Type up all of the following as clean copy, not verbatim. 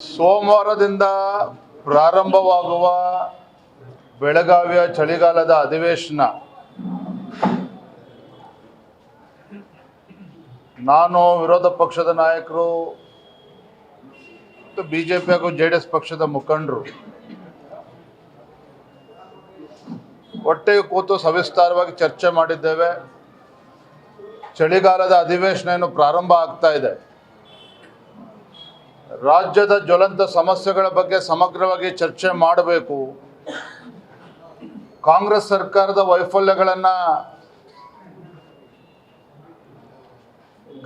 ಸೋಮವಾರದಿಂದ ಪ್ರಾರಂಭವಾಗುವ ಬೆಳಗಾವಿಯ ಚಳಿಗಾಲದ ಅಧಿವೇಶನ ನಾನು ವಿರೋಧ ಪಕ್ಷದ ನಾಯಕರು ಮತ್ತು ಬಿಜೆಪಿ ಹಾಗೂ ಜೆಡಿಎಸ್ ಪಕ್ಷದ ಮುಖಂಡರು ಒಟ್ಟಿಗೆ ಕೂತು ಸವಿಸ್ತಾರವಾಗಿ ಚರ್ಚೆ ಮಾಡಿದ್ದೇವೆ. ಚಳಿಗಾಲದ ಅಧಿವೇಶನ ಏನು ಪ್ರಾರಂಭ ಆಗ್ತಾ ಇದೆ. ರಾಜ್ಯದ ಜ್ವಲಂತ ಸಮಸ್ಯೆಗಳ ಬಗ್ಗೆ ಸಮಗ್ರವಾಗಿ ಚರ್ಚೆ ಮಾಡಬೇಕು. ಕಾಂಗ್ರೆಸ್ ಸರ್ಕಾರದ ವೈಫಲ್ಯಗಳನ್ನು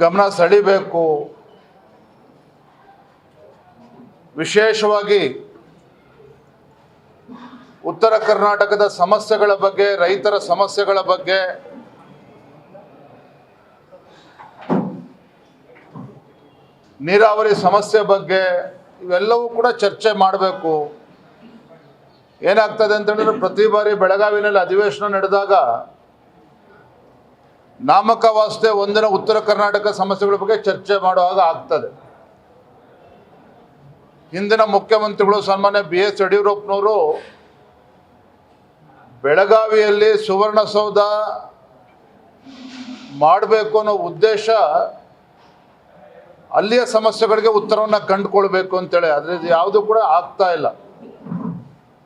ಗಮನ ಸೆಳೀಬೇಕು. ವಿಶೇಷವಾಗಿ ಉತ್ತರ ಕರ್ನಾಟಕದ ಸಮಸ್ಯೆಗಳ ಬಗ್ಗೆ, ರೈತರ ಸಮಸ್ಯೆಗಳ ಬಗ್ಗೆ, ನೀರಾವರಿ ಸಮಸ್ಯೆ ಬಗ್ಗೆ ಇವೆಲ್ಲವೂ ಕೂಡ ಚರ್ಚೆ ಮಾಡಬೇಕು. ಏನಾಗ್ತದೆ ಅಂತ ಹೇಳಿದ್ರೆ, ಪ್ರತಿ ಬಾರಿ ಬೆಳಗಾವಿನಲ್ಲಿ ಅಧಿವೇಶನ ನಡೆದಾಗ ನಾಮಕವಾಸ್ತೆ ಒಂದಿನ ಉತ್ತರ ಕರ್ನಾಟಕ ಸಮಸ್ಯೆಗಳ ಬಗ್ಗೆ ಚರ್ಚೆ ಮಾಡುವಾಗ ಆಗ್ತದೆ. ಹಿಂದಿನ ಮುಖ್ಯಮಂತ್ರಿಗಳು ಸನ್ಮಾನ್ಯ BS ಯಡಿಯೂರಪ್ಪನವರು ಬೆಳಗಾವಿಯಲ್ಲಿ ಸುವರ್ಣಸೌಧ ಮಾಡಬೇಕು ಅನ್ನೋ ಉದ್ದೇಶ ಅಲ್ಲಿಯ ಸಮಸ್ಯೆಗಳಿಗೆ ಉತ್ತರವನ್ನು ಕಂಡುಕೊಳ್ಬೇಕು ಅಂತೇಳಿ, ಆದರೆ ಇದು ಯಾವುದೂ ಕೂಡ ಆಗ್ತಾ ಇಲ್ಲ.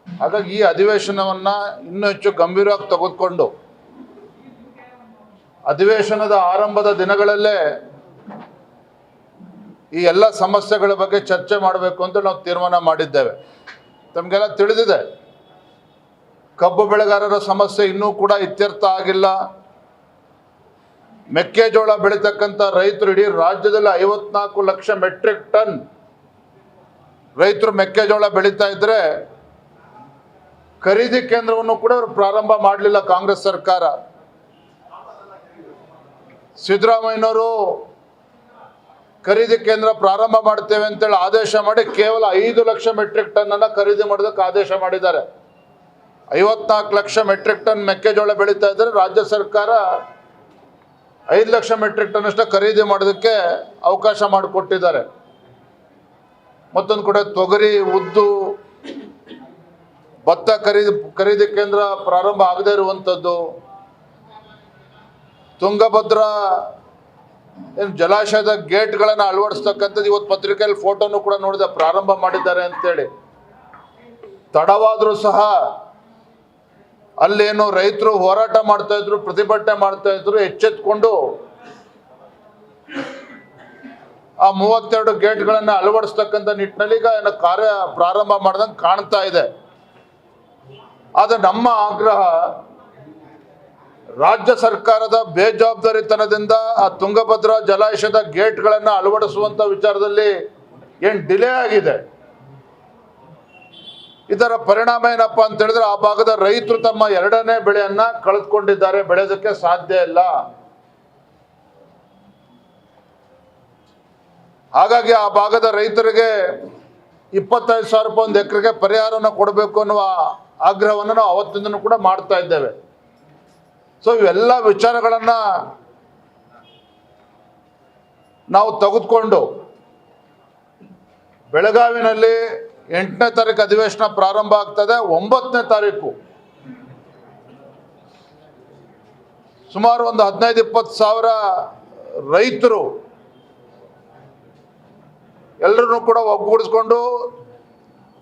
ಹಾಗಾಗಿ ಈ ಅಧಿವೇಶನವನ್ನು ಇನ್ನೂ ಹೆಚ್ಚು ಗಂಭೀರವಾಗಿ ತೆಗೆದುಕೊಂಡು ಅಧಿವೇಶನದ ಆರಂಭದ ದಿನಗಳಲ್ಲೇ ಈ ಎಲ್ಲ ಸಮಸ್ಯೆಗಳ ಬಗ್ಗೆ ಚರ್ಚೆ ಮಾಡಬೇಕು ಅಂತ ನಾವು ತೀರ್ಮಾನ ಮಾಡಿದ್ದೇವೆ. ತಮಗೆಲ್ಲ ತಿಳಿದಿದೆ, ಕಬ್ಬು ಬೆಳೆಗಾರರ ಸಮಸ್ಯೆ ಇನ್ನೂ ಕೂಡ ಇತ್ಯರ್ಥ ಆಗಿಲ್ಲ. ಮೆಕ್ಕೆಜೋಳ ಬೆಳೀತಕ್ಕಂಥ ರೈತರು ಇಡೀ ರಾಜ್ಯದಲ್ಲಿ 54 ಲಕ್ಷ ಮೆಟ್ರಿಕ್ ಟನ್ ರೈತರು ಮೆಕ್ಕೆಜೋಳ ಬೆಳೀತಾ ಇದ್ರೆ ಖರೀದಿ ಕೇಂದ್ರವನ್ನು ಕೂಡ ಅವರು ಪ್ರಾರಂಭ ಮಾಡಲಿಲ್ಲ ಕಾಂಗ್ರೆಸ್ ಸರ್ಕಾರ. ಸಿದ್ದರಾಮಯ್ಯನವರು ಖರೀದಿ ಕೇಂದ್ರ ಪ್ರಾರಂಭ ಮಾಡ್ತೇವೆ ಅಂತೇಳಿ ಆದೇಶ ಮಾಡಿ ಕೇವಲ 5 ಲಕ್ಷ ಮೆಟ್ರಿಕ್ ಟನ್ ಅನ್ನ ಖರೀದಿ ಮಾಡೋದಕ್ಕೆ ಆದೇಶ ಮಾಡಿದ್ದಾರೆ. 54 ಲಕ್ಷ ಮೆಟ್ರಿಕ್ ಟನ್ ಮೆಕ್ಕೆಜೋಳ ಬೆಳೀತಾ ಇದ್ರೆ ರಾಜ್ಯ ಸರ್ಕಾರ 5 ಲಕ್ಷ ಮೆಟ್ರಿಕ್ ಟನ್ ಅಷ್ಟೇ ಖರೀದಿ ಮಾಡೋದಕ್ಕೆ ಅವಕಾಶ ಮಾಡಿಕೊಟ್ಟಿದ್ದಾರೆ. ಮತ್ತೊಂದು ಕಡೆ ತೊಗರಿ, ಉದ್ದು, ಭತ್ತ ಖರೀದಿ ಕೇಂದ್ರ ಪ್ರಾರಂಭ ಆಗದೇ ಇರುವಂಥದ್ದು, ತುಂಗಭದ್ರಾ ಜಲಾಶಯದ ಗೇಟ್ಗಳನ್ನು ಅಳವಡಿಸ್ತಕ್ಕಂಥದ್ದು ಇವತ್ತು ಪತ್ರಿಕೆಯಲ್ಲಿ ಫೋಟೋನು ಕೂಡ ನೋಡಿದೆ, ಪ್ರಾರಂಭ ಮಾಡಿದ್ದಾರೆ ಅಂತೇಳಿ. ತಡವಾದರೂ ಸಹ ಅಲ್ಲೇನು ರೈತರು ಹೋರಾಟ ಮಾಡ್ತಾ ಇದ್ರು, ಪ್ರತಿಭಟನೆ ಮಾಡ್ತಾ ಇದ್ರು, ಎಚ್ಚೆತ್ಕೊಂಡು ಆ 32 ಗೇಟ್ಗಳನ್ನು ಅಳವಡಿಸ್ತಕ್ಕಂಥ ನಿಟ್ಟಿನಲ್ಲಿ ಈಗ ಏನು ಕಾರ್ಯ ಪ್ರಾರಂಭ ಮಾಡ್ದಂಗೆ ಕಾಣ್ತಾ ಇದೆ. ಆದರೆ ನಮ್ಮ ಆಗ್ರಹ, ರಾಜ್ಯ ಸರ್ಕಾರದ ಬೇಜವಾಬ್ದಾರಿತನದಿಂದ ಆ ತುಂಗಭದ್ರಾ ಜಲಾಶಯದ ಗೇಟ್ಗಳನ್ನು ಅಳವಡಿಸುವಂಥ ವಿಚಾರದಲ್ಲಿ ಏನು ಡಿಲೇ ಆಗಿದೆ. ಇದರ ಪರಿಣಾಮ ಏನಪ್ಪಾ ಅಂತ ಹೇಳಿದ್ರೆ, ಆ ಭಾಗದ ರೈತರು ತಮ್ಮ 2ನೇ ಬೆಳೆಯನ್ನ ಕಳೆದುಕೊಂಡಿದ್ದಾರೆ, ಬೆಳೆಯೋದಕ್ಕೆ ಸಾಧ್ಯ ಇಲ್ಲ. ಹಾಗಾಗಿ ಆ ಭಾಗದ ರೈತರಿಗೆ 25,000 ರೂಪಾಯಿ ಒಂದು ಎಕರೆಗೆ ಪರಿಹಾರವನ್ನು ಕೊಡಬೇಕು ಅನ್ನುವ ಆಗ್ರಹವನ್ನು ನಾವು ಅವತ್ತಿಂದನೂ ಕೂಡ ಮಾಡ್ತಾ ಇದ್ದೇವೆ. ಸೊ ಇವೆಲ್ಲ ವಿಚಾರಗಳನ್ನ ನಾವು ತೆಗೆದುಕೊಂಡು ಬೆಳಗಾವಿನಲ್ಲಿ 8ನೇ ತಾರೀಕು ಅಧಿವೇಶನ ಪ್ರಾರಂಭ ಆಗ್ತದೆ. 9ನೇ ತಾರೀಕು ಸುಮಾರು ಒಂದು 15-20 ಸಾವಿರ ರೈತರು ಎಲ್ಲರನ್ನೂ ಕೂಡ ಒಗ್ಗೂಡಿಸ್ಕೊಂಡು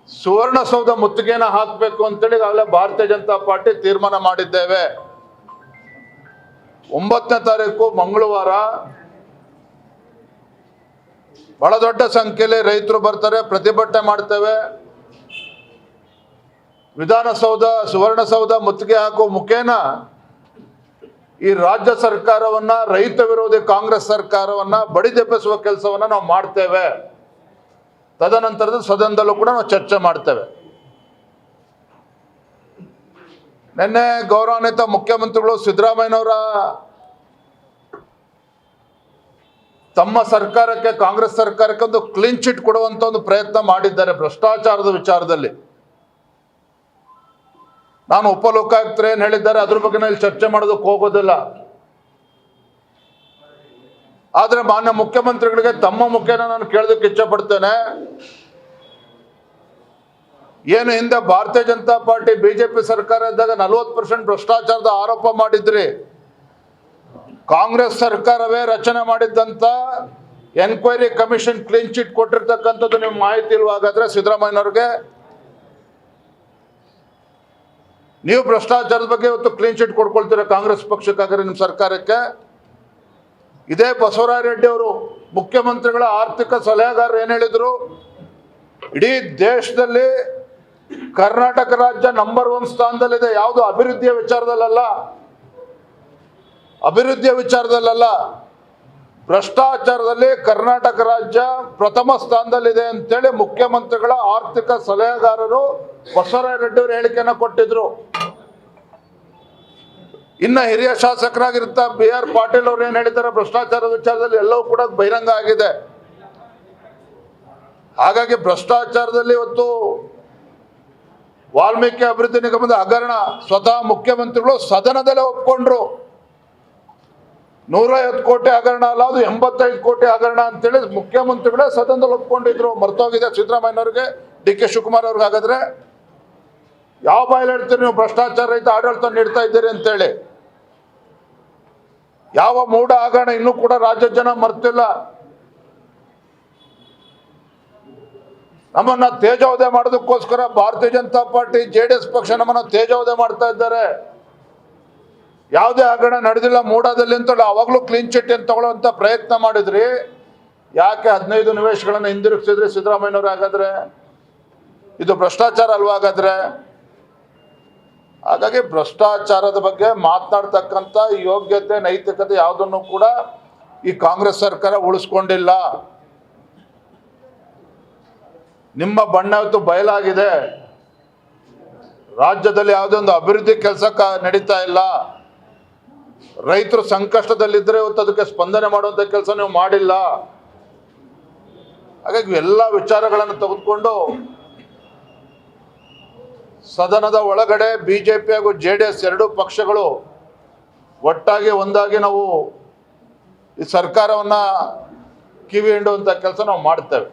ಸುವರ್ಣಸೌಧ ಮುತ್ತಿಗೆನ ಹಾಕಬೇಕು ಅಂತೇಳಿ ಈಗಾಗಲೇ ಭಾರತೀಯ ಜನತಾ ಪಾರ್ಟಿ ತೀರ್ಮಾನ ಮಾಡಿದ್ದೇವೆ. 9ನೇ ತಾರೀಕು ಮಂಗಳವಾರ ಬಹಳ ದೊಡ್ಡ ಸಂಖ್ಯೆಯಲ್ಲಿ ರೈತರು ಬರ್ತಾರೆ, ಪ್ರತಿಭಟನೆ ಮಾಡ್ತೇವೆ. ವಿಧಾನಸೌಧ ಸುವರ್ಣಸೌಧ ಮುತ್ತಿಗೆ ಹಾಕುವ ಮುಖೇನ ಈ ರಾಜ್ಯ ಸರ್ಕಾರವನ್ನ, ರೈತ ವಿರೋಧಿ ಕಾಂಗ್ರೆಸ್ ಸರ್ಕಾರವನ್ನ ಬಡಿದೆಬ್ಬಿಸುವ ಕೆಲಸವನ್ನ ನಾವು ಮಾಡ್ತೇವೆ. ತದನಂತರದ ಸದನದಲ್ಲೂ ಕೂಡ ನಾವು ಚರ್ಚೆ ಮಾಡ್ತೇವೆ. ನಿನ್ನೆ ಗೌರವಾನ್ವಿತ ಮುಖ್ಯಮಂತ್ರಿಗಳು ಸಿದ್ದರಾಮಯ್ಯನವರ ತಮ್ಮ ಸರ್ಕಾರಕ್ಕೆ, ಕಾಂಗ್ರೆಸ್ ಸರ್ಕಾರಕ್ಕೆ ಒಂದು ಕ್ಲೀನ್ ಚಿಟ್ ಕೊಡುವಂತ ಒಂದು ಪ್ರಯತ್ನ ಮಾಡಿದ್ದಾರೆ ಭ್ರಷ್ಟಾಚಾರದ ವಿಚಾರದಲ್ಲಿ. ನಾನು ಉಪಲೋಕಾಯುಕ್ತರು ಏನು ಹೇಳಿದ್ದಾರೆ ಅದ್ರ ಬಗ್ಗೆ ನಾನು ಚರ್ಚೆ ಮಾಡೋದಕ್ಕೆ ಹೋಗೋದಿಲ್ಲ. ಆದರೆ ಮಾನ್ಯ ಮುಖ್ಯಮಂತ್ರಿಗಳಿಗೆ ತಮ್ಮ ಮುಖೇನ ನಾನು ಕೇಳೋದಕ್ಕೆ ಇಚ್ಛೆ ಪಡ್ತೇನೆ. ಏನು ಹಿಂದೆ ಭಾರತೀಯ ಜನತಾ ಪಾರ್ಟಿ ಬಿಜೆಪಿ ಸರ್ಕಾರ ಇದ್ದಾಗ 40% ಭ್ರಷ್ಟಾಚಾರದ ಆರೋಪ ಮಾಡಿದ್ರಿ. ಕಾಂಗ್ರೆಸ್ ಸರ್ಕಾರವೇ ರಚನೆ ಮಾಡಿದ್ದಂತ ಎನ್ಕ್ವೈರಿ ಕಮಿಷನ್ ಕ್ಲೀನ್ ಚಿಟ್ ಕೊಟ್ಟಿರ್ತಕ್ಕಂಥದ್ದು ನಿಮ್ಗೆ ಮಾಹಿತಿ ಇಲ್ವಾ? ಹಾಗಾದ್ರೆ ಸಿದ್ದರಾಮಯ್ಯನವ್ರಿಗೆ ನೀವು ಭ್ರಷ್ಟಾಚಾರದ ಬಗ್ಗೆ ಇವತ್ತು ಕ್ಲೀನ್ ಚಿಟ್ ಕೊಡ್ಕೊಳ್ತೀರ ಕಾಂಗ್ರೆಸ್ ಪಕ್ಷಕ್ಕಾಗ್ರೆ ನಿಮ್ಮ ಸರ್ಕಾರಕ್ಕೆ. ಇದೇ ಬಸವರಾಜ ರೆಡ್ಡಿ ಅವರು ಮುಖ್ಯಮಂತ್ರಿಗಳ ಆರ್ಥಿಕ ಸಲಹೆಗಾರರು ಏನು ಹೇಳಿದ್ರು? ಇಡೀ ದೇಶದಲ್ಲಿ ಕರ್ನಾಟಕ ರಾಜ್ಯ ನಂಬರ್ 1 ಸ್ಥಾನದಲ್ಲಿದೆ. ಯಾವುದು ಅಭಿವೃದ್ಧಿಯ ವಿಚಾರದಲ್ಲ, ಭ್ರಷ್ಟಾಚಾರದಲ್ಲಿ ಕರ್ನಾಟಕ ರಾಜ್ಯ ಪ್ರಥಮ ಸ್ಥಾನದಲ್ಲಿದೆ ಅಂತೇಳಿ ಮುಖ್ಯಮಂತ್ರಿಗಳ ಆರ್ಥಿಕ ಸಲಹೆಗಾರರು ಬಸವರಾಜ ರೆಡ್ಡಿ ಅವರು ಹೇಳಿಕೆಯನ್ನು ಕೊಟ್ಟಿದ್ರು. ಇನ್ನು ಹಿರಿಯ ಶಾಸಕರಾಗಿರ್ತ BR ಪಾಟೀಲ್ ಅವರು ಏನು ಹೇಳಿದ್ದಾರೆ ಭ್ರಷ್ಟಾಚಾರದ ವಿಚಾರದಲ್ಲಿ ಎಲ್ಲವೂ ಕೂಡ ಬಹಿರಂಗ ಆಗಿದೆ. ಹಾಗಾಗಿ ಭ್ರಷ್ಟಾಚಾರದಲ್ಲಿ ಇವತ್ತು ವಾಲ್ಮೀಕಿ ಅಭಿವೃದ್ಧಿ ನಿಗಮದ ಹಗರಣ ಸ್ವತಃ ಮುಖ್ಯಮಂತ್ರಿಗಳು ಸದನದಲ್ಲೇ ಒಪ್ಕೊಂಡ್ರು. 150 ಕೋಟಿ ಹಗರಣ ಅಲ್ಲ, ಅದು 85 ಕೋಟಿ ಹಗರಣ ಅಂತೇಳಿ ಮುಖ್ಯಮಂತ್ರಿಗಳೇ ಸದನದಲ್ಲಿ ಒಪ್ಕೊಂಡಿದ್ರು. ಮರ್ತೋಗಿದೆ ಸಿದ್ದರಾಮಯ್ಯನವ್ರಿಗೆ, DK ಶಿವಕುಮಾರ್ ಅವ್ರಿಗೆ. ಹಾಗಾದ್ರೆ ಯಾವ ಬಾಯಲ್ಲಿ ಹೇಳ್ತೀರಿ ನೀವು ಭ್ರಷ್ಟಾಚಾರ ರಹಿತ ಆಡಳಿತ ನೀಡ್ತಾ ಇದ್ದೀರಿ ಅಂತೇಳಿ? ಯಾವ ಮೂಢ ಹಗರಣ ಇನ್ನೂ ಕೂಡ ರಾಜ್ಯದ ಜನ ಮರ್ತಿಲ್ಲ. ನಮ್ಮನ್ನ ತೇಜೋವಧೆ ಮಾಡೋದಕ್ಕೋಸ್ಕರ ಭಾರತೀಯ ಜನತಾ ಪಾರ್ಟಿ JDS ಪಕ್ಷ ನಮ್ಮನ್ನ ತೇಜೋವಧೆ ಮಾಡ್ತಾ ಇದ್ದಾರೆ. ಯಾವುದೇ ಹಗರಣ ನಡೆದಿಲ್ಲ ಮೂಡಾದಲ್ಲಿ ಅಂತ ಅವಾಗಲೂ ಕ್ಲೀನ್ ಚಿಟ್ ಅಂತ ತಗೊಳ್ಳುವಂತ ಪ್ರಯತ್ನ ಮಾಡಿದ್ರಿ. ಯಾಕೆ 15 ನಿವೇಶಗಳನ್ನು ಹಿಂದಿರುಗಿಸಿದ್ರಿ ಸಿದ್ದರಾಮಯ್ಯನವ್ರು? ಹಾಗಾದ್ರೆ ಇದು ಭ್ರಷ್ಟಾಚಾರ ಅಲ್ವಾ ಹಾಗಾದ್ರೆ? ಹಾಗಾಗಿ ಭ್ರಷ್ಟಾಚಾರದ ಬಗ್ಗೆ ಮಾತನಾಡ್ತಕ್ಕಂಥ ಯೋಗ್ಯತೆ ನೈತಿಕತೆ ಯಾವುದನ್ನು ಕೂಡ ಈ ಕಾಂಗ್ರೆಸ್ ಸರ್ಕಾರ ಉಳಿಸ್ಕೊಂಡಿಲ್ಲ. ನಿಮ್ಮ ಬಣ್ಣ ಇವತ್ತು ಬಯಲಾಗಿದೆ. ರಾಜ್ಯದಲ್ಲಿ ಯಾವುದೇ ಒಂದು ಅಭಿವೃದ್ಧಿ ಕೆಲಸ ನಡೀತಾ ಇಲ್ಲ. ರೈತರು ಸಂಕಷ್ಟದಲ್ಲಿದ್ದರೆ ಇವತ್ತು ಅದಕ್ಕೆ ಸ್ಪಂದನೆ ಮಾಡುವಂಥ ಕೆಲಸ ನೀವು ಮಾಡಿಲ್ಲ. ಹಾಗಾಗಿ ಎಲ್ಲ ವಿಚಾರಗಳನ್ನು ತೆಗೆದುಕೊಂಡು ಸದನದ ಒಳಗಡೆ BJP ಹಾಗೂ JDS ಎರಡೂ ಪಕ್ಷಗಳು ಒಟ್ಟಾಗಿ ಒಂದಾಗಿ ನಾವು ಈ ಸರ್ಕಾರವನ್ನು ಕಿವಿ ಹಿಂಡುವಂಥ ಕೆಲಸ ನಾವು ಮಾಡ್ತೇವೆ.